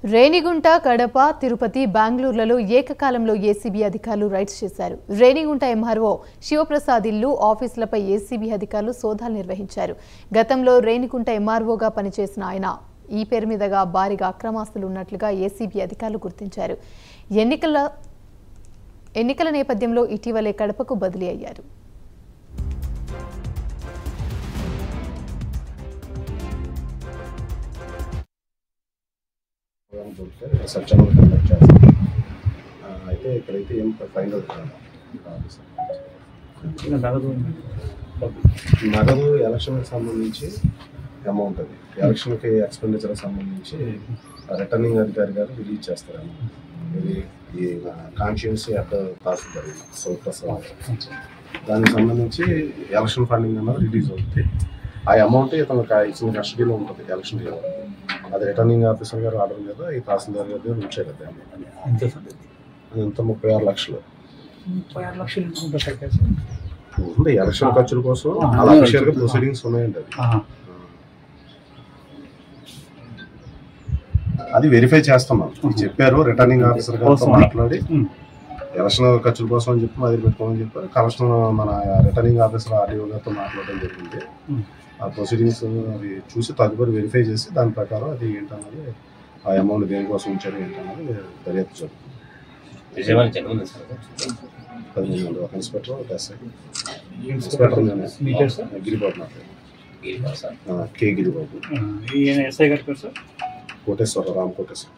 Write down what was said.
రేణిగుంట, కడప, తిరుపతి, బెంగళూరులలో ఏకకాలంలో ఏసీబీ అధికారులు రైడ్స్ చేశారు. రేణిగుంట ఎంఆర్ఓ శివప్రసాద్ ఇల్లు, ఆఫీసులపై ఏసీబీ అధికారులు సోదాలు నిర్వహించారు. గతంలో రేణిగుంట ఎంఆర్ఓగా పనిచేసిన ఆయన ఈ పేరు మీదుగా భారీగా అక్రమాస్తులు ఉన్నట్లుగా ఏసీబీ అధికారులు గుర్తించారు. ఎన్నికల నేపథ్యంలో ఇటీవలే కడపకు బదిలీ అయ్యారు. అయితే ఇక్కడైతే ఏం ఫైండ్ అవుట్ నగదు ఎలక్షన్కి సంబంధించి అమౌంట్, అది ఎలక్షన్కి ఎక్స్పెండిచర్కి సంబంధించి రిటర్నింగ్ అధికారి గారు రిలీజ్ చేస్తారు. ఇది ఈ కాన్షియన్స్ అట్ తహసీల్దార్ శివప్రసాద్, దానికి సంబంధించి ఎలక్షన్ ఫండింగ్ అన్నది రిలీజ్ అవుతుంది. ఆ అమౌంట్ ఇతను ఇచ్చిన కస్టడీలో ఉంటుంది ఎలక్షన్ ఇయర్. అది రిటర్నింగ్ ఆఫీసర్ గారు ఆర్డర్ మీద ఈ తహసీల్దార్ గారి దగ్గర ఉంచారు. ఎంత 36 లక్షలు ఉంది ఎలక్షన్ ఖర్చుల కోసం. అలా అఫీషియల్గా ప్రొసీడింగ్స్ ఉన్నాయండి. అది వెరిఫై చేస్తున్నాం. చెప్పారు రిటర్నింగ్ ఆఫీసర్ గారితో మాట్లాడి ఎలక్షన్ ఖర్చుల కోసం అని చెప్పి అది పెట్టుకోమని చెప్పారు. కమిషనర్ మన రిటర్నింగ్ ఆఫీసర్ ఆర్డీఓ గారితో మాట్లాడడం జరిగింది. ఆ ప్రొసీడింగ్స్ అది చూసి తదుపరి వెరిఫై చేసి దాని ప్రకారం అది ఏంటన్నది, ఆ అమౌంట్ దేనికోసం ఉంచారు ఏంటన్నది దర్యాప్తు జరుగుతుంది. 15 ఒక ఇన్స్పెక్టర్, ఒక ఎస్ఐ. ఇన్స్పెక్టర్ గిరిబాబు, నా పేరు కే గిరిబాబు. కోటేశ్వర, రామ్ కోటేశ్వర.